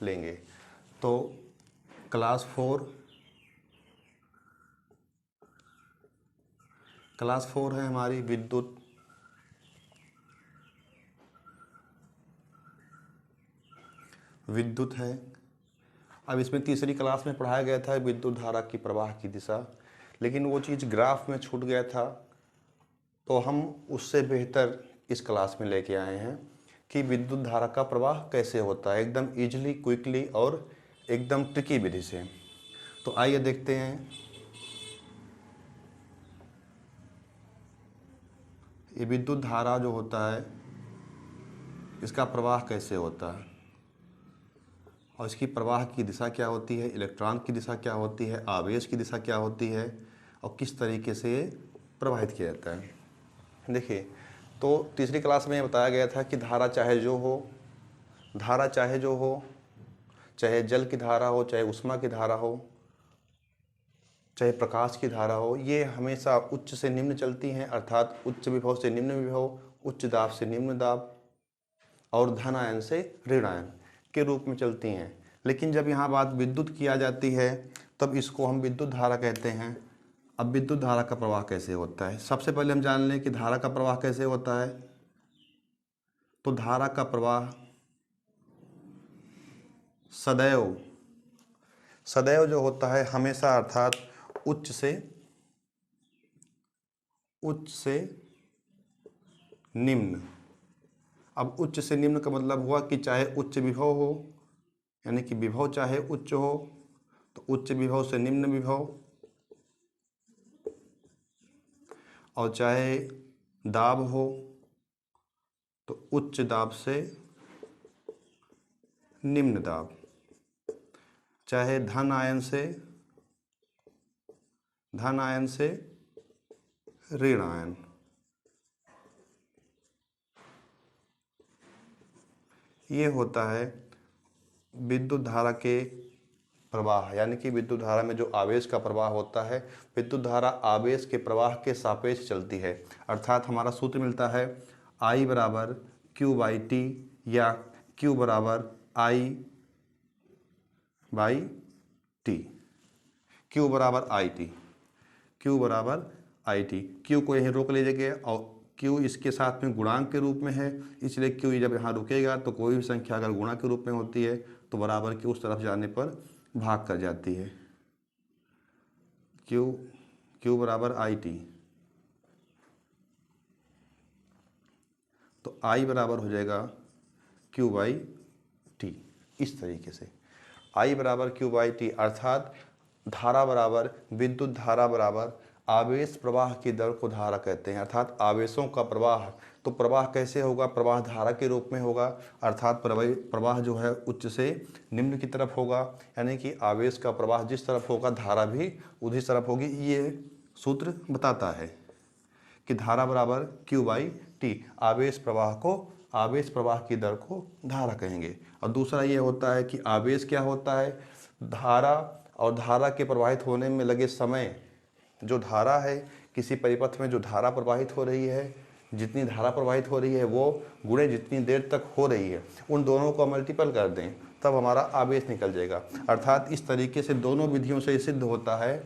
लेंगे। तो क्लास 4 है हमारी विद्युत है। अब इसमें तीसरी क्लास में पढ़ाया गया था विद्युत धारा की प्रवाह की दिशा, लेकिन वो चीज़ ग्राफ में छूट गया था, तो हम उससे बेहतर इस क्लास में लेके आए हैं कि विद्युत धारा का प्रवाह कैसे होता है, एकदम इजीली, क्विकली और एकदम ट्रिकी विधि से। तो आइए देखते हैं ये विद्युत धारा जो होता है इसका प्रवाह कैसे होता है और इसकी प्रवाह की दिशा क्या होती है, इलेक्ट्रॉन की दिशा क्या होती है, आवेश की दिशा क्या होती है और किस तरीके से प्रवाहित किया जाता है। देखिए, तो तीसरी क्लास में बताया गया था कि धारा चाहे जो हो, चाहे जल की धारा हो, चाहे ऊष्मा की धारा हो, चाहे प्रकाश की धारा हो, ये हमेशा उच्च से निम्न चलती हैं, अर्थात उच्च विभव से निम्न विभव, उच्च दाब से निम्न दाब और धन आयन से ऋण आयन के रूप में चलती हैं। लेकिन जब यहाँ बात विद्युत की आ जाती है तब इसको हम विद्युत धारा कहते हैं। अब विद्युत धारा का प्रवाह कैसे होता है, सबसे पहले हम जान लें कि धारा का प्रवाह कैसे होता है। तो धारा का प्रवाह सदैव जो होता है हमेशा, अर्थात उच्च से निम्न। अब उच्च से निम्न का मतलब हुआ कि चाहे उच्च विभव हो, यानी कि विभव चाहे उच्च हो तो उच्च विभव से निम्न विभव, और चाहे दाब हो तो उच्च दाब से निम्न दाब, चाहे धन आयन से ऋण आयन। ये होता है विद्युत धारा के प्रवाह, यानी कि विद्युत धारा में जो आवेश का प्रवाह होता है, विद्युत धारा आवेश के प्रवाह के सापेक्ष चलती है। अर्थात हमारा सूत्र मिलता है I बराबर Q/T या Q बराबर I/T। Q बराबर IT। Q को यहीं रोक लीजिएगा और Q इसके साथ में गुणांक के रूप में है, इसलिए Q जब यहाँ रुकेगा तो कोई भी संख्या अगर गुणा के रूप में होती है तो बराबर के उस तरफ जाने पर भाग कर जाती है। Q बराबर IT, तो I बराबर हो जाएगा Q/T। इस तरीके से I बराबर Q/T, अर्थात धारा बराबर विद्युत धारा बराबर आवेश प्रवाह की दर को धारा कहते हैं। अर्थात आवेशों का प्रवाह, तो प्रवाह कैसे होगा, प्रवाह धारा के रूप में होगा, अर्थात प्रवाह जो है उच्च से निम्न की तरफ होगा, यानी कि आवेश का प्रवाह जिस तरफ होगा धारा भी उसी तरफ होगी। ये सूत्र बताता है कि धारा बराबर Q/T, आवेश प्रवाह की दर को धारा कहेंगे। और दूसरा ये होता है कि आवेश क्या होता है, धारा और धारा के प्रवाहित होने में लगे समय। जो धारा है, किसी परिपथ में जो धारा प्रवाहित हो रही है, जितनी धारा प्रवाहित हो रही है वो गुणे जितनी देर तक हो रही है, उन दोनों को मल्टीपल कर दें तब हमारा आवेश निकल जाएगा। अर्थात इस तरीके से दोनों विधियों से सिद्ध होता है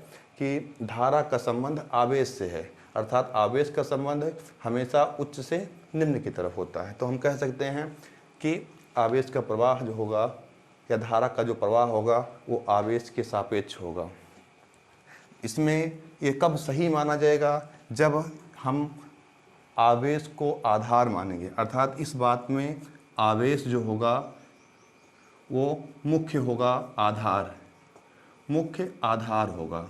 कि धारा का संबंध आवेश से है, अर्थात आवेश का संबंध हमेशा उच्च से निम्न की तरफ होता है। तो हम कह सकते हैं कि आवेश का प्रवाह जो होगा या धारा का जो प्रवाह होगा वो आवेश के सापेक्ष होगा। इसमें ये कब सही माना जाएगा, जब हम आवेश को आधार मानेंगे, अर्थात इस बात में आवेश जो होगा वो मुख्य आधार होगा,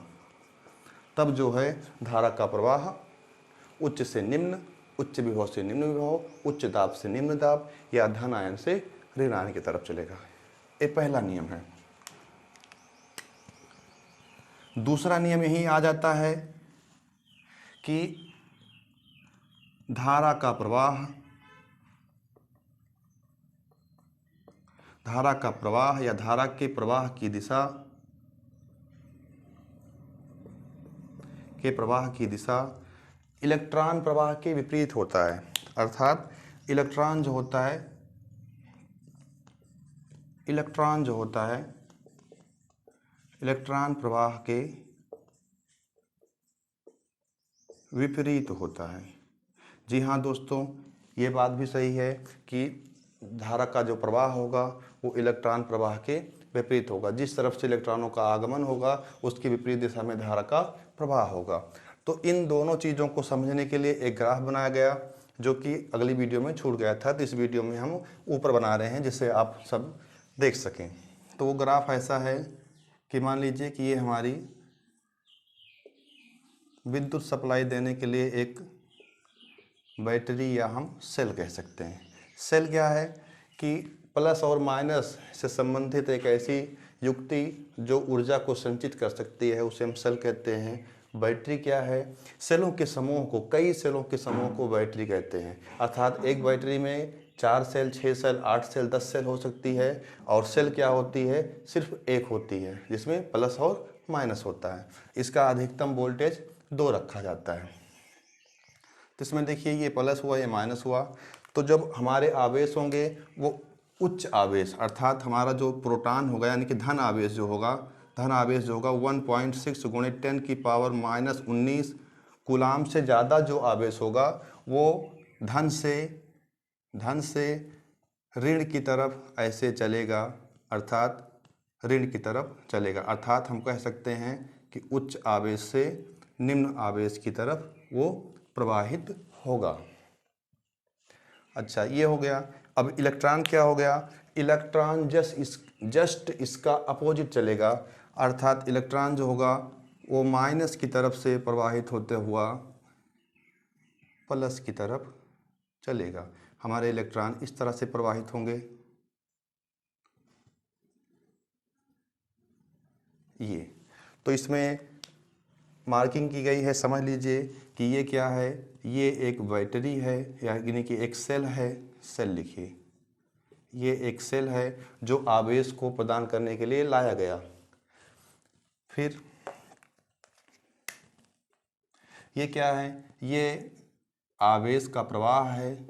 तब जो है धारा का प्रवाह उच्च से निम्न, उच्च विभव से निम्न विभव, उच्च दाब से निम्न दाब या धन आयन से ऋण आयन की तरफ चलेगा। ये पहला नियम है। दूसरा नियम यही आ जाता है कि धारा का प्रवाह या धारा के प्रवाह की दिशा इलेक्ट्रॉन प्रवाह के विपरीत होता है। अर्थात इलेक्ट्रॉन जो होता है इलेक्ट्रॉन जो होता है, इलेक्ट्रॉन प्रवाह के विपरीत होता है। जी हाँ दोस्तों, ये बात भी सही है कि धारा का जो प्रवाह होगा वो इलेक्ट्रॉन प्रवाह के विपरीत होगा। जिस तरफ से इलेक्ट्रॉनों का आगमन होगा उसकी विपरीत दिशा में धारा का प्रवाह होगा। तो इन दोनों चीज़ों को समझने के लिए एक ग्राफ बनाया गया जो कि अगली वीडियो में छूट गया था, तो इस वीडियो में हम ऊपर बना रहे हैं जिससे आप सब देख सकें। तो वो ग्राफ ऐसा है कि मान लीजिए कि ये हमारी विद्युत सप्लाई देने के लिए एक बैटरी या हम सेल कह सकते हैं। सेल क्या है कि प्लस और माइनस से संबंधित एक ऐसी युक्ति जो ऊर्जा को संचित कर सकती है, उसे हम सेल कहते हैं। बैटरी क्या है? सेलों के समूह को, कई सेलों के समूह को बैटरी कहते हैं। अर्थात एक बैटरी में 4 सेल, 6 सेल, 8 सेल, 10 सेल हो सकती है। और सेल क्या होती है? सिर्फ एक होती है जिसमें प्लस और माइनस होता है। इसका अधिकतम वोल्टेज 2 रखा जाता है। तो इसमें देखिए ये प्लस हुआ, ये माइनस हुआ। तो जब हमारे आवेश होंगे वो उच्च आवेश, अर्थात हमारा जो प्रोटॉन होगा यानी कि धन आवेश जो होगा, 1.6 गुणे 10 की पावर -19 कूलाम से ज़्यादा जो आवेश होगा वो धन से ऋण की तरफ ऐसे चलेगा, अर्थात ऋण की तरफ चलेगा। अर्थात हम कह सकते हैं कि उच्च आवेश से निम्न आवेश की तरफ वो प्रवाहित होगा। अच्छा, ये हो गया। अब इलेक्ट्रॉन क्या हो गया? इलेक्ट्रॉन जस्ट इसका अपोजिट चलेगा, अर्थात इलेक्ट्रॉन जो होगा वो माइनस की तरफ से प्रवाहित होते हुआ प्लस की तरफ चलेगा। हमारे इलेक्ट्रॉन इस तरह से प्रवाहित होंगे। ये तो इसमें मार्किंग की गई है, समझ लीजिए कि ये क्या है? ये एक बैटरी है, यानी कि एक सेल है। सेल लिखिए, ये एक सेल है जो आवेश को प्रदान करने के लिए लाया गया। फिर ये क्या है? ये आवेश का प्रवाह है,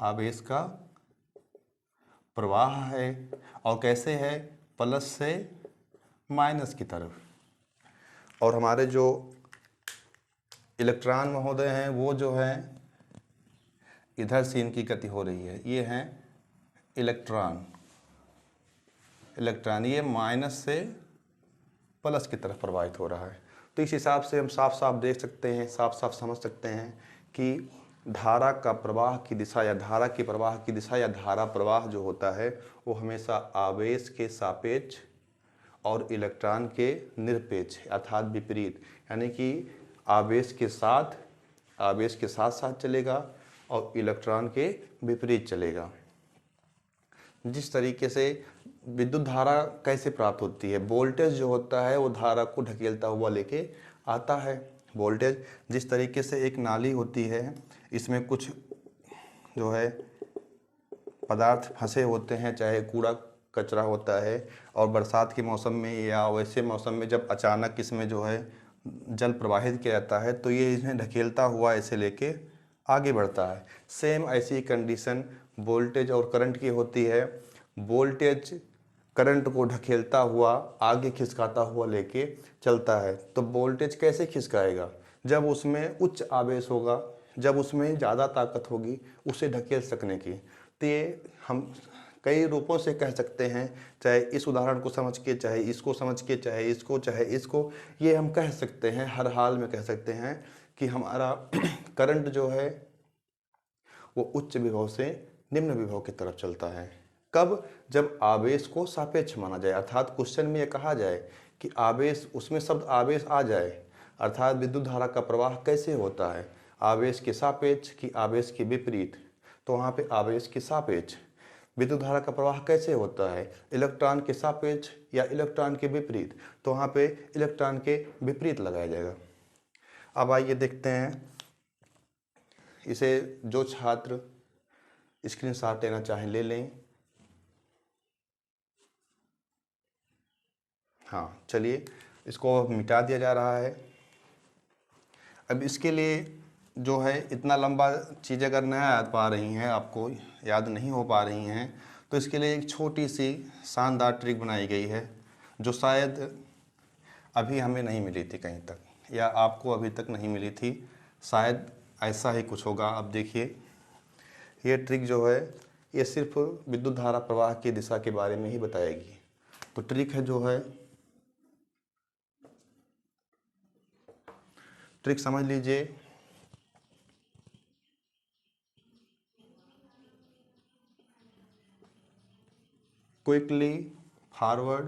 आवेश का प्रवाह है। और कैसे है? प्लस से माइनस की तरफ। और हमारे जो इलेक्ट्रॉन महोदय हैं वो जो है इधर से इनकी गति हो रही है। ये हैं इलेक्ट्रॉन, ये माइनस से प्लस की तरफ प्रवाहित हो रहा है। तो इस हिसाब से हम साफ साफ देख सकते हैं, साफ साफ समझ सकते हैं कि धारा का प्रवाह की दिशा या धारा के प्रवाह की दिशा या धारा प्रवाह जो होता है वो हमेशा आवेश के सापेक्ष और इलेक्ट्रॉन के निरपेक्ष, अर्थात विपरीत, यानी कि आवेश के साथ साथ चलेगा और इलेक्ट्रॉन के विपरीत चलेगा। जिस तरीके से विद्युत धारा कैसे प्राप्त होती है? वोल्टेज जो होता है वो धारा को ढकेलता हुआ लेके आता है। वोल्टेज जिस तरीके से एक नाली होती है, इसमें कुछ जो है पदार्थ फंसे होते हैं, चाहे कूड़ा कचरा होता है, और बरसात के मौसम में या वैसे मौसम में जब अचानक इसमें जो है जल प्रवाहित किया जाता है तो ये इसमें ढकेलता हुआ ऐसे लेके आगे बढ़ता है। सेम ऐसी कंडीशन वोल्टेज और करंट की होती है। वोल्टेज करंट को ढकेलता हुआ आगे खिसकाता हुआ लेके चलता है। तो वोल्टेज कैसे खिसकाएगा? जब उसमें उच्च आवेश होगा, जब उसमें ज़्यादा ताकत होगी उसे ढकेल सकने की। तो ये हम कई रूपों से कह सकते हैं, चाहे इस उदाहरण को समझ के, चाहे इसको समझ के, चाहे इसको, ये हम कह सकते हैं, हर हाल में कह सकते हैं कि हमारा करंट जो है वो उच्च विभव से निम्न विभव की तरफ चलता है। कब? जब आवेश को सापेक्ष माना जाए, अर्थात क्वेश्चन में ये कहा जाए कि आवेश, उसमें शब्द आवेश आ जाए, अर्थात विद्युत धारा का प्रवाह कैसे होता है, आवेश के सापेक्ष कि आवेश के विपरीत। तो वहाँ पे आवेश के सापेक्ष। विद्युत धारा का प्रवाह कैसे होता है? इलेक्ट्रॉन के सापेक्ष या इलेक्ट्रॉन के विपरीत। तो वहाँ पे इलेक्ट्रॉन के विपरीत लगाया जाएगा। अब आइए देखते हैं इसे, जो छात्र स्क्रीनशॉट लेना चाहें ले लें। हाँ, चलिए इसको मिटा दिया जा रहा है। अब इसके लिए जो है इतना लंबा चीज़ अगर नहीं याद पा रही हैं, आपको याद नहीं हो पा रही हैं, तो इसके लिए एक छोटी सी शानदार ट्रिक बनाई गई है जो शायद अभी हमें नहीं मिली थी कहीं तक, या आपको अभी तक नहीं मिली थी, शायद ऐसा ही कुछ होगा। अब देखिए, ये ट्रिक जो है ये सिर्फ विद्युत धारा प्रवाह की दिशा के बारे में ही बताएगी। तो ट्रिक है जो है, ट्रिक समझ लीजिए। Quickly forward,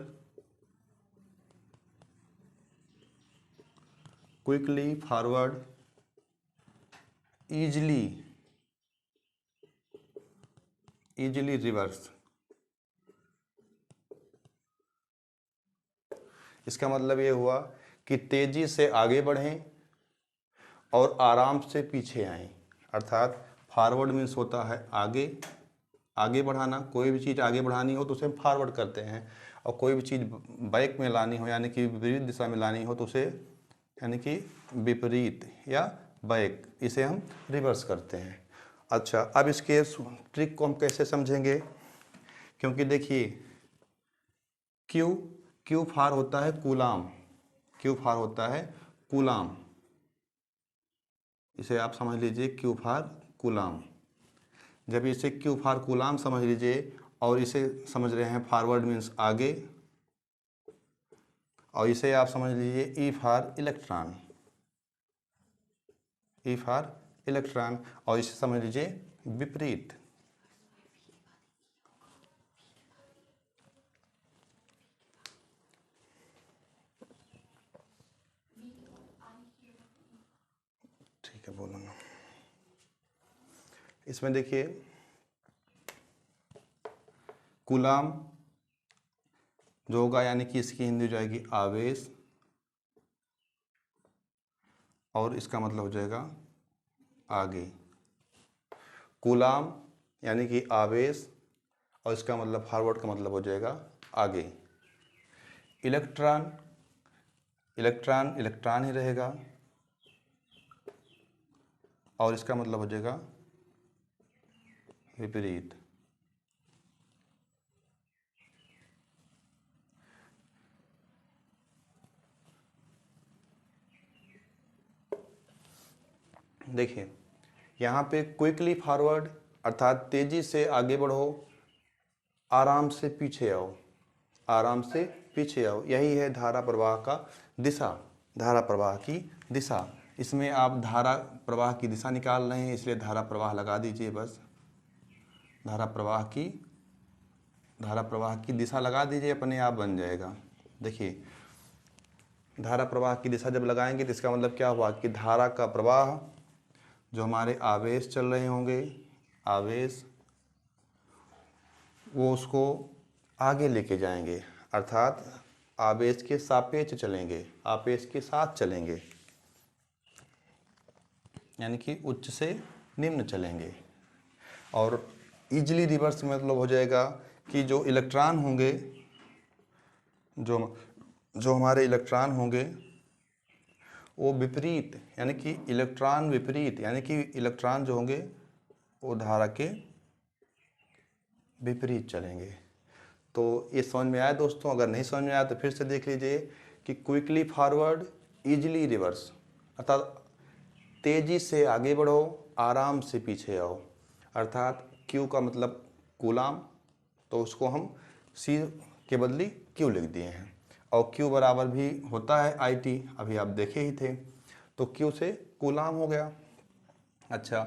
quickly forward, easily reverse. इसका मतलब ये हुआ कि तेजी से आगे बढ़ें और आराम से पीछे आएं। अर्थात फॉरवर्ड मीन्स होता है आगे, आगे बढ़ाना। कोई भी चीज़ आगे बढ़ानी हो तो उसे हम फॉरवर्ड करते हैं, और कोई भी चीज़ बैक में लानी हो यानी कि विपरीत दिशा में लानी हो तो उसे यानी कि विपरीत या बैक, इसे हम रिवर्स करते हैं। अच्छा, अब इसके ट्रिक को हम कैसे समझेंगे, क्योंकि देखिए क्यू फार होता है कूलाम, क्यू फार होता है कूलाम, इसे आप समझ लीजिए क्यू फार कूलाम। जब इसे क्यू फार कूलाम समझ लीजिए और इसे समझ रहे हैं फॉरवर्ड मीन्स आगे, और इसे आप समझ लीजिए ई फार इलेक्ट्रॉन, ई फार इलेक्ट्रॉन, और इसे समझ लीजिए विपरीत। ठीक है, बोलो ना। इसमें देखिए कूलाम जो होगा यानी कि इसकी हिंदी हो जाएगी आवेश, और इसका मतलब हो जाएगा आगे। कूलाम यानी कि आवेश, और इसका मतलब फॉरवर्ड का मतलब हो जाएगा आगे। इलेक्ट्रॉन, इलेक्ट्रॉन इलेक्ट्रॉन ही रहेगा, और इसका मतलब हो जाएगा विपरीत। देखिए यहाँ पे क्विकली फॉरवर्ड अर्थात तेजी से आगे बढ़ो, आराम से पीछे आओ, आराम से पीछे आओ, यही है धारा प्रवाह का दिशा, धारा प्रवाह की दिशा। इसमें आप धारा प्रवाह की दिशा निकाल रहे हैं, इसलिए धारा प्रवाह लगा दीजिए बस। धारा प्रवाह की दिशा लगा दीजिए, अपने आप बन जाएगा। देखिए धारा प्रवाह की दिशा जब लगाएंगे तो इसका मतलब क्या हुआ कि धारा का प्रवाह, जो हमारे आवेश चल रहे होंगे, आवेश, वो उसको आगे लेके जाएंगे, अर्थात आवेश के सापेक्ष चलेंगे, आवेश के साथ चलेंगे, यानी कि उच्च से निम्न चलेंगे। और इजीली रिवर्स मतलब हो जाएगा कि जो इलेक्ट्रॉन होंगे, जो हमारे इलेक्ट्रॉन होंगे वो विपरीत, यानी कि इलेक्ट्रॉन विपरीत, यानी कि इलेक्ट्रॉन जो होंगे वो धारा के विपरीत चलेंगे। तो ये समझ में आया दोस्तों? अगर नहीं समझ में आया तो फिर से देख लीजिए कि क्विकली फॉरवर्ड, इजीली रिवर्स, अर्थात तेजी से आगे बढ़ो, आराम से पीछे आओ। अर्थात क्यू का मतलब कूलाम, तो उसको हम सी के बदली क्यू लिख दिए हैं, और क्यू बराबर भी होता है आई टी, अभी आप देखे ही थे, तो क्यू से कूलाम हो गया। अच्छा,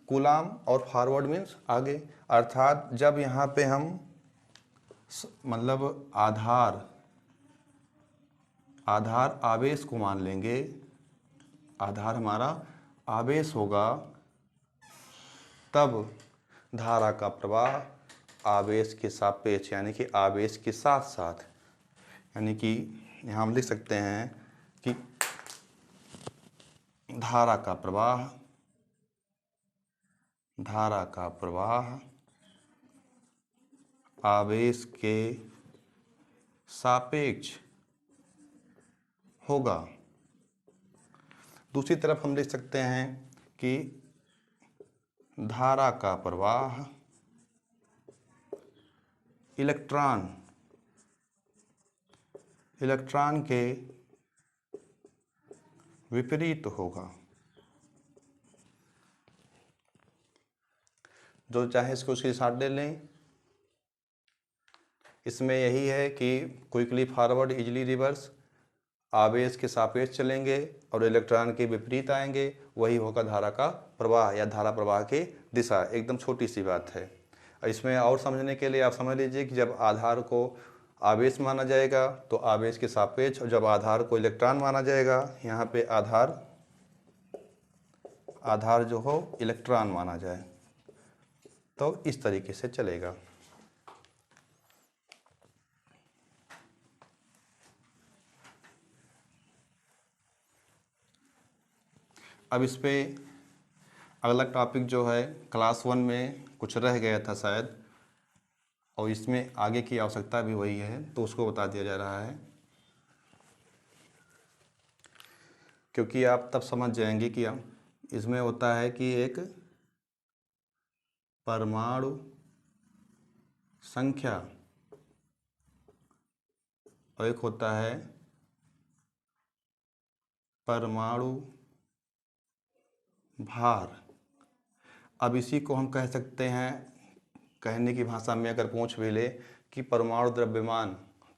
कूलाम और फॉरवर्ड मीन्स आगे, अर्थात जब यहाँ पे हम मतलब आधार आवेश को मान लेंगे, आधार हमारा आवेश होगा, तब धारा का प्रवाह आवेश के सापेक्ष यानी कि आवेश के साथ साथ, यानी कि यहाँ हम लिख सकते हैं कि धारा का प्रवाह आवेश के सापेक्ष होगा। दूसरी तरफ हम लिख सकते हैं कि धारा का प्रवाह इलेक्ट्रॉन के विपरीत होगा। जो चाहे इसको उसके साथ ले लें। इसमें यही है कि क्विकली फॉरवर्ड इजीली रिवर्स, आवेश के सापेक्ष चलेंगे और इलेक्ट्रॉन के विपरीत आएंगे, वही होगा धारा का प्रवाह या धारा प्रवाह की दिशा। एकदम छोटी सी बात है। इसमें और समझने के लिए आप समझ लीजिए कि जब आधार को आवेश माना जाएगा तो आवेश के सापेक्ष, और जब आधार को इलेक्ट्रॉन माना जाएगा, यहाँ पे आधार जो हो इलेक्ट्रॉन माना जाए, तो इस तरीके से चलेगा। अब इस पे अगला टॉपिक जो है क्लास 1 में कुछ रह गया था शायद, और इसमें आगे की आवश्यकता भी वही है, तो उसको बता दिया जा रहा है, क्योंकि आप तब समझ जाएंगे कि इसमें होता है कि एक परमाणु संख्या और एक होता है परमाणु भार। अब इसी को हम कह सकते हैं, कहने की भाषा में अगर पूछ भी ले कि परमाणु द्रव्यमान,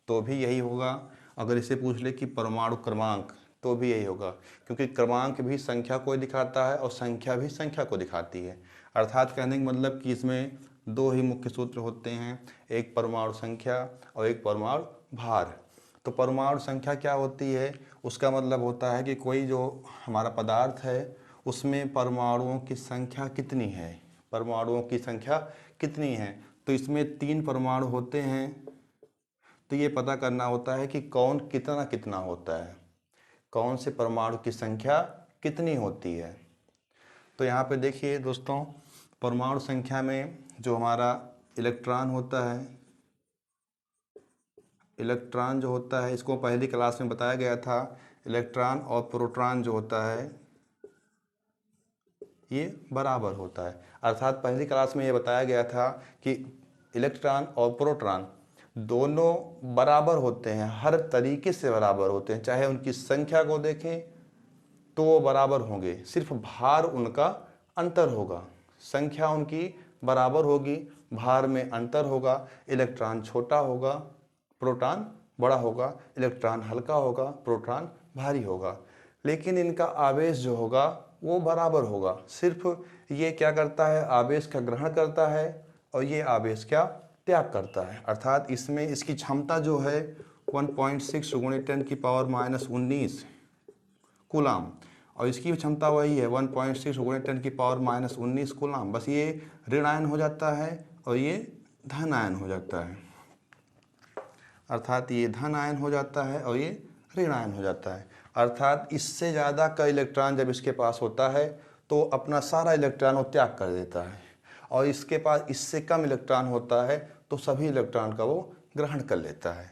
तो भी यही होगा। अगर इसे पूछ ले कि परमाणु क्रमांक, तो भी यही होगा, क्योंकि क्रमांक भी संख्या को दिखाता है और संख्या भी संख्या को दिखाती है। अर्थात कहने का मतलब कि इसमें दो ही मुख्य सूत्र होते हैं, एक परमाणु संख्या और एक परमाणु भार। तो परमाणु संख्या क्या होती है, उसका मतलब होता है कि कोई जो हमारा पदार्थ है उसमें परमाणुओं की संख्या कितनी है, परमाणुओं की संख्या कितनी है। तो इसमें 3 परमाणु होते हैं, तो ये पता करना होता है कि कौन कितना कितना होता है, कौन से परमाणु की संख्या कितनी होती है। तो यहाँ पे देखिए दोस्तों, परमाणु संख्या में जो हमारा इलेक्ट्रॉन होता है, इलेक्ट्रॉन जो होता है, इसको पहली क्लास में बताया गया था, इलेक्ट्रॉन और प्रोटॉन जो होता है ये बराबर होता है। अर्थात पहली क्लास में ये बताया गया था कि इलेक्ट्रॉन और प्रोटॉन दोनों बराबर होते हैं, हर तरीके से बराबर होते हैं। चाहे उनकी संख्या को देखें तो वो बराबर होंगे, सिर्फ भार उनका अंतर होगा। संख्या उनकी बराबर होगी, भार में अंतर होगा। इलेक्ट्रॉन छोटा होगा, प्रोटॉन बड़ा होगा, इलेक्ट्रॉन हल्का होगा, प्रोटॉन भारी होगा, लेकिन इनका आवेश जो होगा वो बराबर होगा। सिर्फ ये क्या करता है, आवेश का ग्रहण करता है और ये आवेश क्या त्याग करता है। अर्थात इसमें इसकी क्षमता जो है 1.6 × 10⁻⁻19 कूलाम, और इसकी क्षमता वही है 1.6 × 10⁻⁻19 कूलाम। बस ये ऋण आयन हो जाता है और ये धन आयन हो जाता है। अर्थात ये धन आयन हो जाता है और ये ऋण आयन हो जाता है। अर्थात इससे ज़्यादा का इलेक्ट्रॉन जब इसके पास होता है तो अपना सारा इलेक्ट्रॉन वो त्याग कर देता है, और इसके पास इससे कम इलेक्ट्रॉन होता है तो सभी इलेक्ट्रॉन का वो ग्रहण कर लेता है।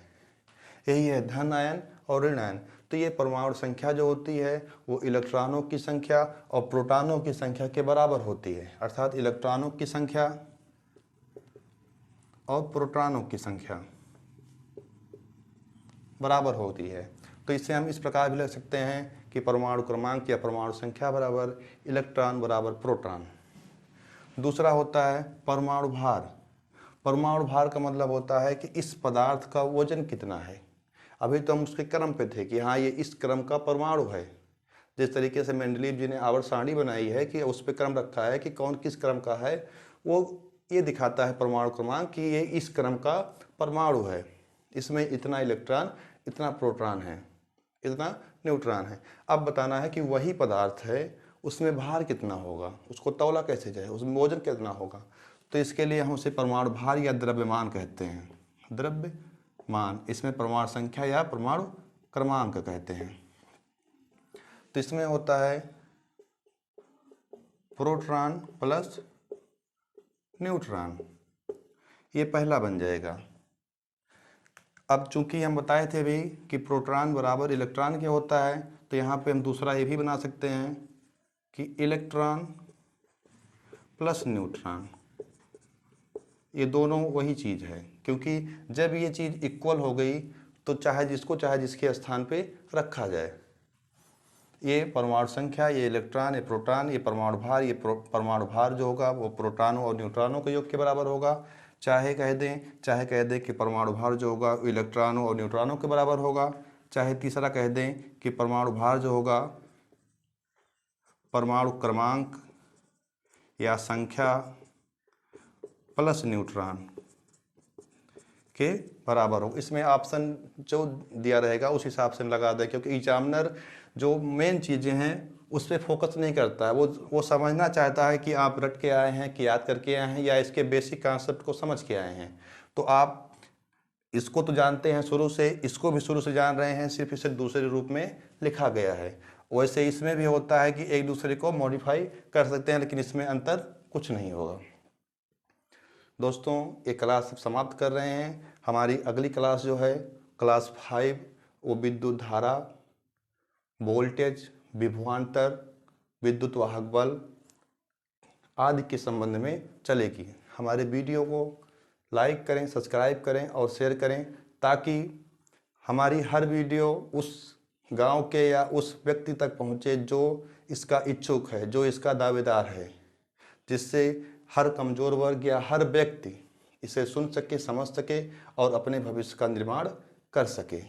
यही है धन आयन और ऋण आयन। तो ये परमाणु संख्या जो होती है वो इलेक्ट्रॉनों की संख्या और प्रोटॉनों की संख्या के बराबर होती है। अर्थात इलेक्ट्रॉनों की संख्या और प्रोटॉनों की संख्या बराबर होती है। तो इससे हम इस प्रकार भी लिख सकते हैं कि परमाणु क्रमांक या परमाणु संख्या बराबर इलेक्ट्रॉन बराबर प्रोटॉन। दूसरा होता है परमाणु भार। परमाणु भार का मतलब होता है कि इस पदार्थ का वजन कितना है। अभी तो हम उसके क्रम पे थे कि हाँ ये इस क्रम का परमाणु है। जिस तरीके से मेंडलीव जी ने आवर्त सारणी बनाई है कि उस पर क्रम रखा है कि कौन किस क्रम का है, वो ये दिखाता है परमाणु क्रमांक कि ये इस क्रम का परमाणु है, इसमें इतना इलेक्ट्रॉन, इतना प्रोटॉन है, इतना न्यूट्रॉन है। अब बताना है कि वही पदार्थ है, उसमें भार कितना होगा, उसको तौला कैसे जाए, उसमें वजन कितना होगा। तो इसके लिए हम उसे परमाणु भार या द्रव्यमान कहते हैं। द्रव्यमान, इसमें परमाणु संख्या या परमाणु क्रमांक कहते हैं। तो इसमें होता है प्रोटॉन प्लस न्यूट्रॉन, ये पहला बन जाएगा। अब चूंकि हम बताए थे भी कि प्रोटॉन बराबर इलेक्ट्रॉन के होता है, तो यहाँ पे हम दूसरा ये भी बना सकते हैं कि इलेक्ट्रॉन प्लस न्यूट्रॉन। ये दोनों वही चीज़ है, क्योंकि जब ये चीज़ इक्वल हो गई तो चाहे जिसको चाहे जिसके स्थान पे रखा जाए। ये परमाणु संख्या, ये इलेक्ट्रॉन, ये प्रोटॉन, ये परमाणु भार, ये परमाणु भार जो होगा वो प्रोटॉनों और न्यूट्रॉनों के योग के बराबर होगा। चाहे कह दें कि परमाणु भार जो होगा इलेक्ट्रॉनों और न्यूट्रॉनों के बराबर होगा। चाहे तीसरा कह दें कि परमाणु भार जो होगा परमाणु क्रमांक या संख्या प्लस न्यूट्रॉन के बराबर हो। इसमें ऑप्शन जो दिया रहेगा उस हिसाब से लगा दें, क्योंकि एग्जामिनर जो मेन चीज़ें हैं उस पर फोकस नहीं करता है। वो समझना चाहता है कि आप रट के आए हैं कि याद करके आए हैं या इसके बेसिक कॉन्सेप्ट को समझ के आए हैं। तो आप इसको तो जानते हैं शुरू से, इसको भी शुरू से जान रहे हैं, सिर्फ इसे दूसरे रूप में लिखा गया है। वैसे इसमें भी होता है कि एक दूसरे को मॉडिफाई कर सकते हैं, लेकिन इसमें अंतर कुछ नहीं होगा। दोस्तों ये क्लास समाप्त कर रहे हैं। हमारी अगली क्लास जो है क्लास 5 वो विद्युत धारा, वोल्टेज, विभवांतर, विद्युत वाहक बल आदि के संबंध में चलेगी। हमारे वीडियो को लाइक करें, सब्सक्राइब करें और शेयर करें, ताकि हमारी हर वीडियो उस गांव के या उस व्यक्ति तक पहुंचे जो इसका इच्छुक है, जो इसका दावेदार है, जिससे हर कमज़ोर वर्ग या हर व्यक्ति इसे सुन सके, समझ सके और अपने भविष्य का निर्माण कर सके।